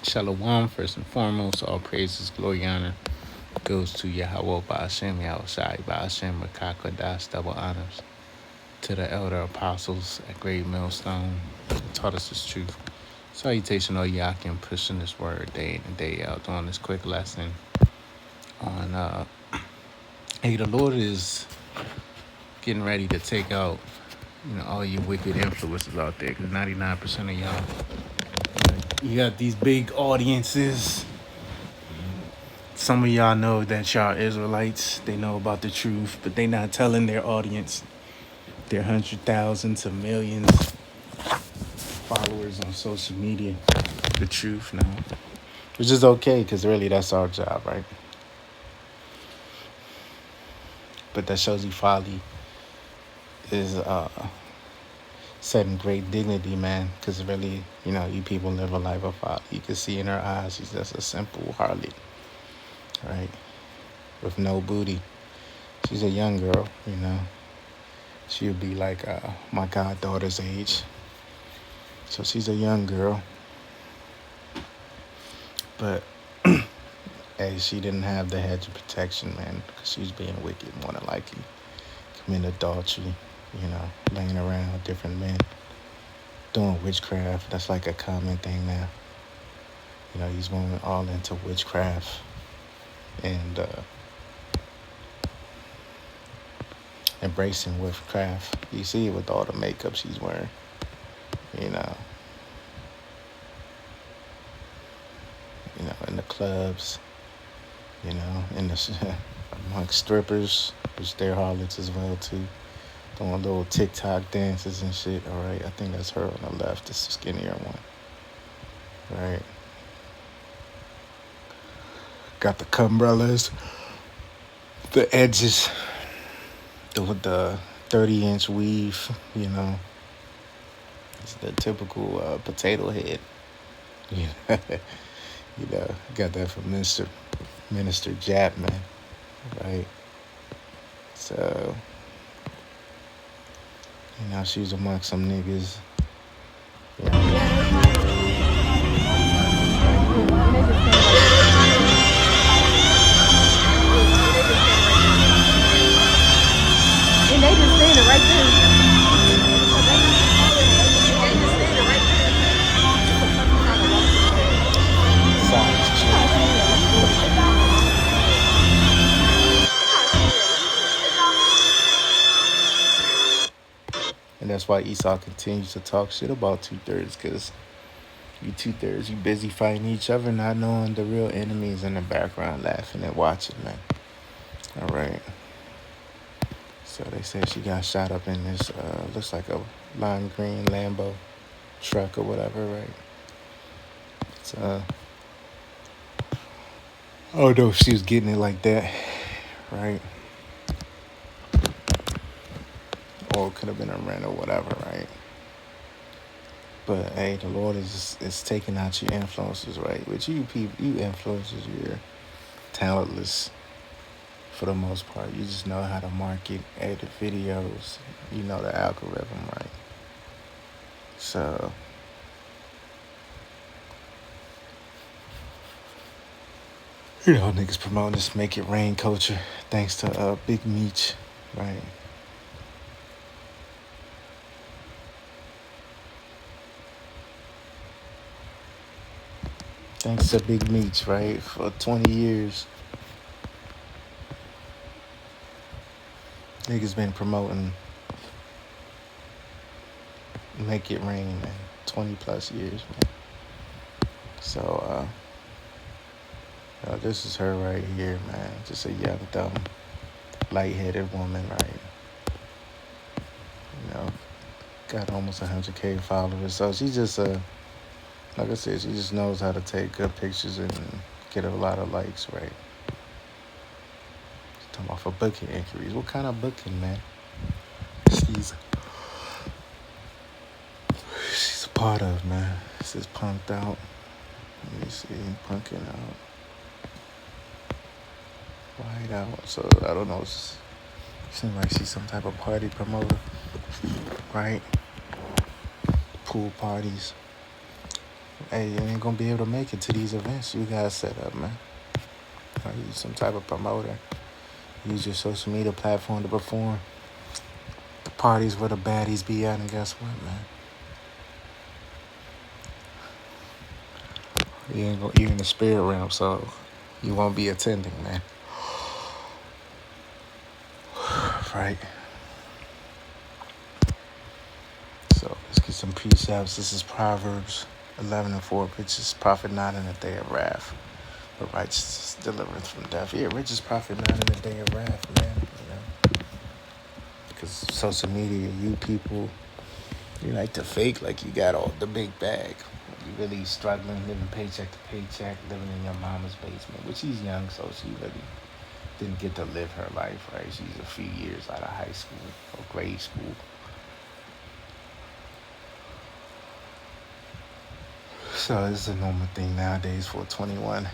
Shalom, first and foremost, all praises, glory, honor goes to Yahweh Ba'ashem, Yahushai Ba'ashem, Rakakwadash, double honors to the elder apostles at Great Millstone who taught us this truth. Salutation, all Yakim, pushing this word day in and day out, doing this quick lesson on, hey, the Lord is getting ready to take out, all you wicked influences out there, because 99% of y'all, you got these big audiences. Some of y'all know that y'all Israelites, they know about the truth, but they not telling their audience, their 100,000 to millions followers on social media, the truth now. Which is okay, because really that's our job, right? But that shows you folly is setting great dignity, man, because really, you people live a life of folly. You can see in her eyes, she's just a simple harlot, right? With no booty. She's a young girl, She would be like my goddaughter's age. So she's a young girl. But, hey, she didn't have the hedge of protection, man, because she's being wicked, more than likely. Committing adultery, laying around with different men. Doing witchcraft, that's like a common thing now. These women all into witchcraft. And embracing witchcraft. You see it with all the makeup she's wearing. In the clubs, in the amongst strippers, which they're harlots as well too, doing little TikTok dances and shit. All right, I think that's her on the left, the skinnier one. Right. Got the umbrellas, the edges, the 30-inch weave. It's the typical potato head. Got that from Minister Chapman, right? So, she was amongst some niggas. And they just standing right there. And that's why Esau continues to talk shit about two-thirds, because you two-thirds, you busy fighting each other, not knowing the real enemies in the background, laughing and watching, man. All right. So they said she got shot up in this, looks like a lime green Lambo truck or whatever, right? It's, I don't know if she was getting it like that, right? Or it could have been a rent or whatever, right? But hey, the Lord is taking out your influences, right? Which you people, you influencers, you're talentless for the most part. You just know how to market, edit videos. You know the algorithm, right? So niggas promoting this make it rain culture thanks to Big Meech, right? Thanks to Big Meech, right? For 20 years. Niggas been promoting Make It Rain, man. 20 plus years, man. So, this is her right here, man. Just a young, dumb, light-headed woman, right? Got almost 100K followers. So she just, like I said, she just knows how to take good pictures and get a lot of likes, right? She's talking about for booking inquiries. What kind of booking, man? She's a part of, man. This is Punked Out. Let me see, Punking Out. White Out. So, I don't know. Seems like she's some type of party promoter, right? Pool parties, Hey, you ain't gonna be able to make it to these events you guys set up, man. Or use some type of promoter. Use your social media platform to perform. The parties where the baddies be at, and guess what, man? You're in the spirit realm, so you won't be attending, man. Right? So let's get some precepts. This is Proverbs 11:4. Riches profit not in the day of wrath, but righteousness deliverance from death. Yeah, riches profit not in the day of wrath, man. Because social media, you people, you like to fake like you got all the big bag. You really struggling, living paycheck to paycheck, living in your mama's basement, which she's young, so she really didn't get to live her life, right? She's a few years out of high school or grade school. So it's a normal thing nowadays for a 21,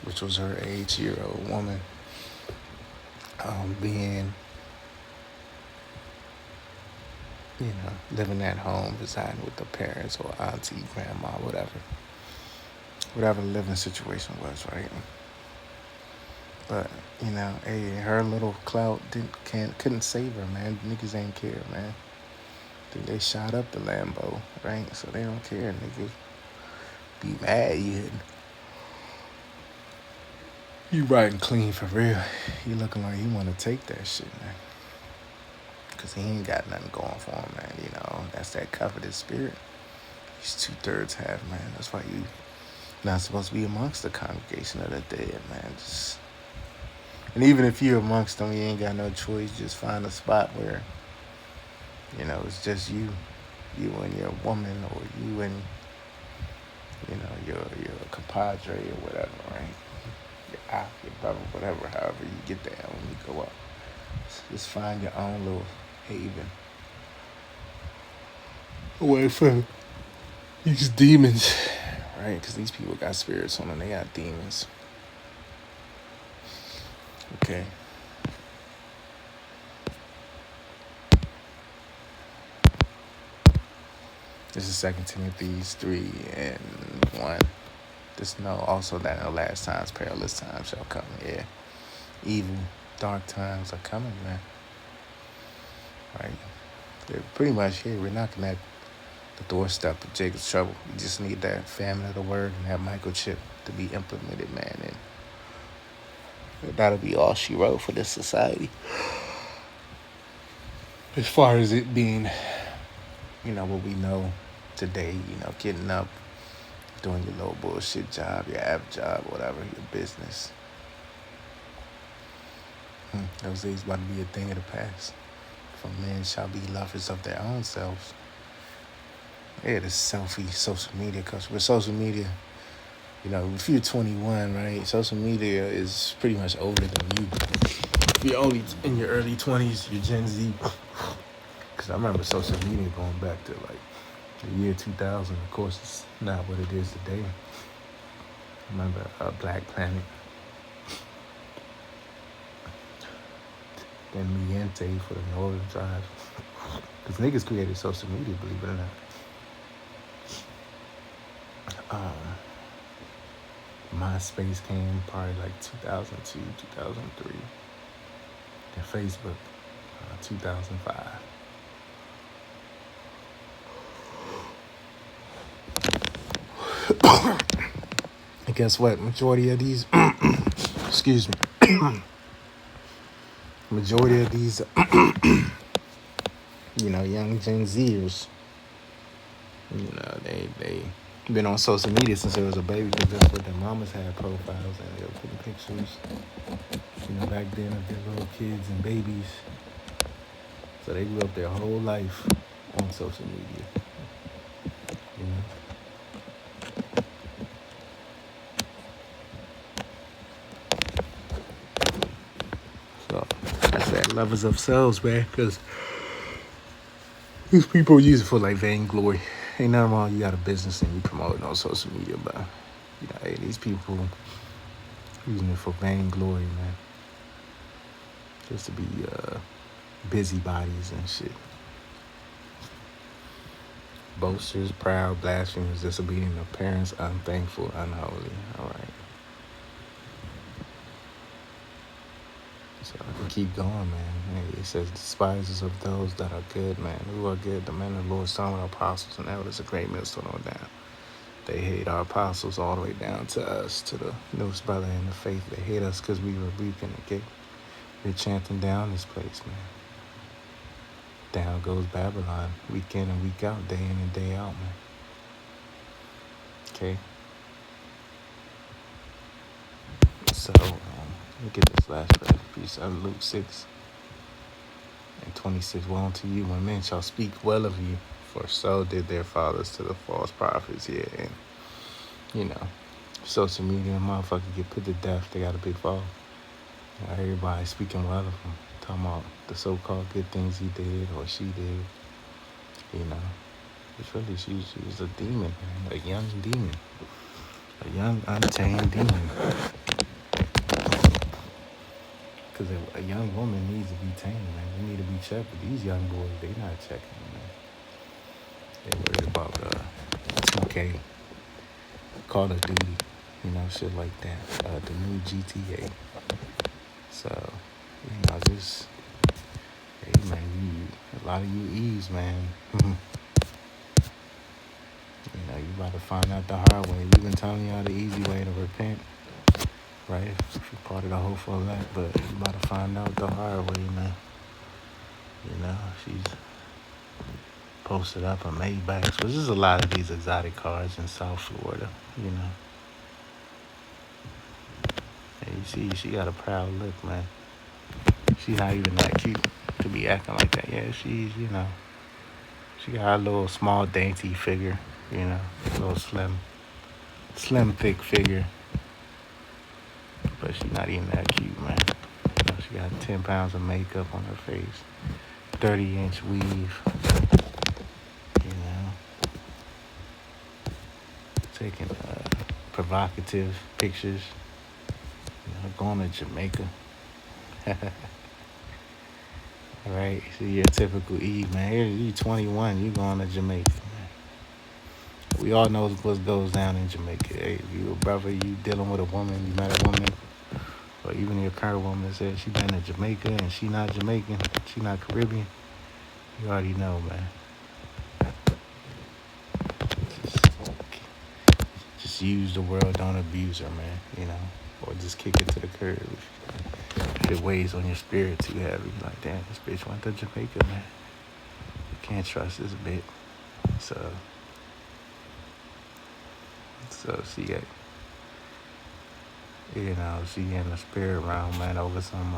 which was her age-year-old woman, being, living at home, residing with the parents or auntie, grandma, whatever the living situation was, right? But hey, her little clout couldn't save her, man. Niggas ain't care, man. They shot up the Lambo, right? So they don't care, niggas. Be mad you riding clean for real. You looking like you want to take that shit, man. Because he ain't got nothing going for him, man. That's that covetous spirit. He's 2/3 half, man. That's why you not supposed to be amongst the congregation of the dead, man. And even if you're amongst them, you ain't got no choice. Just find a spot where, it's just you and your woman, or you and, your compadre or whatever, right? Your brother, whatever, however you get there when you go up. Just find your own little haven away from these demons, right? Because these people got spirits on them. They got demons. Okay. This is 2 Timothy 3:1. Just know also that in the last times, perilous times shall come. Yeah. Evil, dark times are coming, man. Right? They're pretty much here. We're knocking at the doorstep of Jacob's trouble. We just need that famine of the word and that microchip to be implemented, man. And that'll be all she wrote for this society. As far as it being, what we know today, getting up, doing your little bullshit job, your app job, whatever, your business. Those days about to be a thing of the past. For men shall be lovers of their own selves. Yeah, this selfie social media, because with social media, if you're 21, right, social media is pretty much older than you. If you're only in your early 20s, you're Gen Z. Because I remember social media going back to like the year 2000. Of course, it's not what it is today. I remember Black Planet. Then Miente for the Northern Tribes. Because niggas created social media, believe it or not. MySpace came probably like 2002, 2003. Then Facebook, 2005. And guess what? Majority of these, excuse me. Majority of these, young Gen Zers, they been on social media since they was a baby, because that's what their mamas had profiles and they were putting pictures, back then of their little kids and babies. So they grew up their whole life on social media. So that's that lovers of selves, man, because these people use it for like vainglory. Ain't nothing wrong. You got a business and you promote it on social media, but hey, these people using it for vainglory, man. Just to be busybodies and shit. boasters, proud, blasphemers, disobedient to parents, unthankful, unholy. All right. So I can keep going, man. Hey, it says, despisers of those that are good, man. Who are good? The men of the Lord, some are apostles and elders, a great millstone on down. They hate our apostles all the way down to us, to the newest brother in the faith. They hate us because we rebuking the gate. They're chanting down this place, man. Down goes Babylon, week in and week out, day in and day out, man. Okay? So, let me get this last piece out of Luke 6 and 26. Woe unto you when men shall speak well of you, for so did their fathers to the false prophets. Yeah, and, you know, social media, motherfucker get put to death. They got a big fall. Everybody speaking well of him, talking about the so-called good things he did or she did. You know, it's really she was a demon, man, a young demon, a young untamed demon. Because a young woman needs to be tamed, man. They need to be checked. But these young boys, they not checking, man. They worried about 2K, Call of Duty, you know, shit like that. The new GTA. So, you know, just, hey, man, a lot of you Eves, man. You know, you about to find out the hard way. We've been telling y'all the easy way to repent, right? If you're part of the hopeful elect, but you about to find out the hard way, man. You know, she's posted up a Maybach, which is a lot of these exotic cars in South Florida, you know. And you see, she got a proud look, man. She's not even that cute to be acting like that. Yeah, she's, you know, she got a little small dainty figure, you know, a little slim thick figure. But she's not even that cute, man. You know, she got 10 pounds of makeup on her face, 30-inch weave, you know, taking provocative pictures, you know, going to Jamaica. All right, so you're a typical Eve, man. Here, you 21, you going to Jamaica, man. We all know what goes down in Jamaica. Hey, if you a brother, you dealing with a woman, you met a woman, or even your current woman said she been to Jamaica and she not Jamaican, she not Caribbean, you already know, man. Just use the world, don't abuse her, man, you know, or just kick it to the curb. If it weighs on your spirit too heavy, like, damn, this bitch went to Jamaica, man. You can't trust this bitch. So she got, you know, she in the spirit realm, man, over some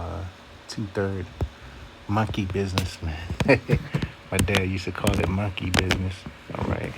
2/3 monkey business, man. My dad used to call it monkey business. All right.